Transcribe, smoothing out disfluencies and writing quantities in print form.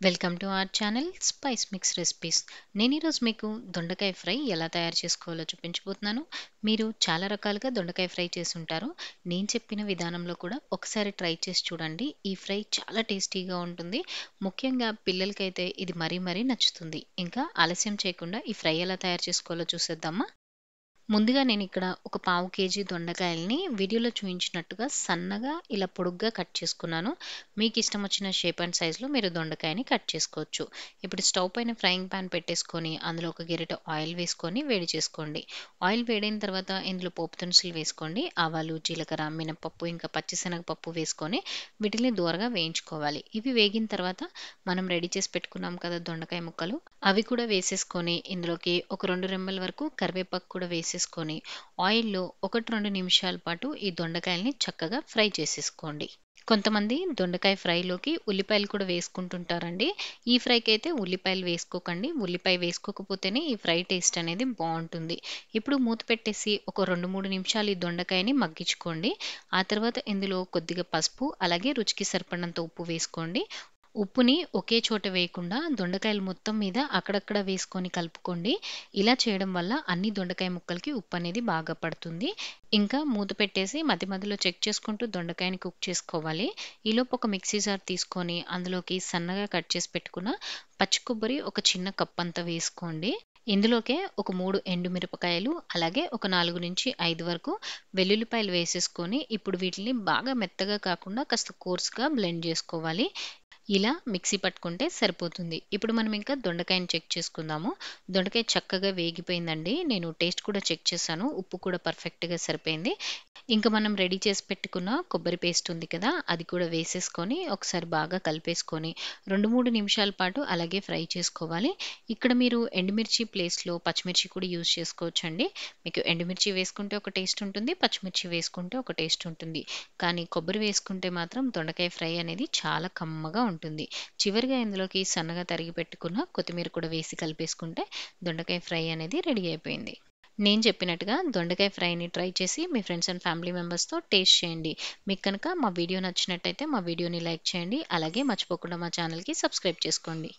Welcome to our channel spice mix recipes. నేను ఈరోజు మీకు దొండకాయ ఫ్రై ఎలా తయారు చేసుకోవాలో చూపించబోతున్నాను. మీరు చాలా రకాలుగా దొండకాయ ఫ్రై చేసి ఉంటారు. నేను చెప్పిన విధానంలో కూడా ఒకసారి ట్రై చేసి చూడండి. ఈ ఫ్రై చాలా టేస్టీగా ఉంటుంది. ముఖ్యంగా పిల్లలకైతే ఇది మరీ మరీ నచ్చుతుంది. ఇంకా ఆలస్యం చేయకుండా ఈ ఫ్రై ఎలా తయారు చేసుకోవాలో చూసేద్దామా? ముందుగా నేనిక్కడ ఒక పావు కేజీ దొండకాయలని వీడియోలో చూయించినట్టుగా సన్నగా ఇలా పొడుగ్గా కట్ చేసుకున్నాను. మీకిష్టం వచ్చిన షేప్ అండ్ సైజ్‌లో మీరు దొండకాయని కట్ చేసుకోవచ్చు. ఇప్పుడు స్టవ్ పైన ఫ్రైయింగ్ పాన్ పెట్టేసుకొని, అందులో ఒక గెరిటె ఆయిల్ వేసుకొని వేడి చేసుకోండి. ఆయిల్ వేడైన తర్వాత ఇందులో పోపు దినుసులు వేసుకోండి. ఆవాలు, జీలకర్ర, మినపప్పు, ఇంకా పచ్చిశనగపప్పు వేసుకొని వీటిని దోరగా వేయించుకోవాలి. ఇవి వేగిన తర్వాత మనం రెడీ చేసి పెట్టుకున్నాం కదా దొండకాయ ముక్కలు, అవి కూడా వేసేసుకొని ఇందులోకి ఒక 2 రెమ్మల వరకు కరివేపాకు కూడా వేసేసుకొని ఆయిల్‌లో 1, 2 నిమిషాల పాటు ఈ దొండకాయల్ని చక్కగా ఫ్రై చేసేసుకోండి. కొంతమంది దొండకాయ ఫ్రైలోకి ఉల్లిపాయలు కూడా వేసుకుంటుంటారండి. ఈ ఫ్రైకైతే ఉల్లిపాయలు వేసుకోకండి. ఉల్లిపాయ వేసుకోకపోతేనే ఈ ఫ్రై టేస్ట్ అనేది బావుంటుంది. ఇప్పుడు మూత పెట్టేసి ఒక 2, 3 నిమిషాలు ఈ దొండకాయని మగ్గించుకోండి. ఆ తర్వాత ఇందులో కొద్దిగా పసుపు, అలాగే రుచికి సరిపడినంత ఉప్పు వేసుకోండి. ఉప్పుని ఒకే చోట వేయకుండా దొండకాయలు మొత్తం మీద అక్కడక్కడ వేసుకొని కలుపుకోండి. ఇలా చేయడం వల్ల అన్ని దొండకాయ ముక్కలకి ఉప్పనేది బాగా పడుతుంది. ఇంకా మూత పెట్టేసి మధ్య మధ్యలో చెక్ చేసుకుంటూ దొండకాయని కుక్ చేసుకోవాలి. ఈలోపు ఒక మిక్సీ జార్ తీసుకొని అందులోకి సన్నగా కట్ చేసి పెట్టుకున్న పచ్చి కొబ్బరి ఒక చిన్న కప్పంతా వేసుకోండి. ఇందులోకే ఒక 3 ఎండుమిరపకాయలు, అలాగే ఒక 4-5 వరకు వెల్లుల్లిపాయలు వేసేసుకొని ఇప్పుడు వీటిని బాగా మెత్తగా కాకుండా కాస్త కోర్స్‌గా బ్లెండ్ జేసుకోవాలి. ఇలా మిక్సీ పట్టుకుంటే సరిపోతుంది. ఇప్పుడు మనం ఇంకా దొండకాయని చెక్ చేసుకుందాము. దొండకాయ చక్కగా వేగిపోయిందండి. నేను టేస్ట్ కూడా చెక్ చేశాను. ఉప్పు కూడా పర్ఫెక్ట్‌గా సరిపోయింది. ఇంక మనం రెడీ చేసి పెట్టుకున్న కొబ్బరి పేస్ట్ ఉంది కదా! అది కూడా వేసేసుకొని ఒకసారి బాగా కలిపేసుకొని 2, 3 నిమిషాల పాటు అలాగే ఫ్రై చేసుకోవాలి. ఇక్కడ మీరు ఎండుమిర్చి ప్లేస్‌లో పచ్చిమిర్చి కూడా యూజ్ చేసుకోవచ్చండి. మీకు ఎండుమిర్చి వేసుకుంటే ఒక టేస్ట్ ఉంటుంది. పచ్చిమిర్చి వేసుకుంటే ఒక టేస్ట్ ఉంటుంది. కానీ కొబ్బరి వేసుకుంటే మాత్రం దొండకాయ ఫ్రై అనేది చాలా కమ్మగా ఉంటుంది. చివరిగా ఇందులోకి సన్నగా తరిగి పెట్టుకున్న కొత్తిమీర కూడా వేసి కలిపేసుకుంటే దొండకాయ ఫ్రై అనేది రెడీ అయిపోయింది. నేను చెప్పినట్టుగా దొండకాయ ఫ్రైని ట్రై చేసి మీ ఫ్రెండ్స్ అండ్ ఫ్యామిలీ మెంబర్స్‌తో టేస్ట్ చేయండి. మీకు కనుక మా వీడియో నచ్చినట్టయితే మా వీడియోని లైక్ చేయండి. అలాగే మర్చిపోకుండా మా ఛానల్‌కి సబ్స్క్రైబ్ చేసుకోండి.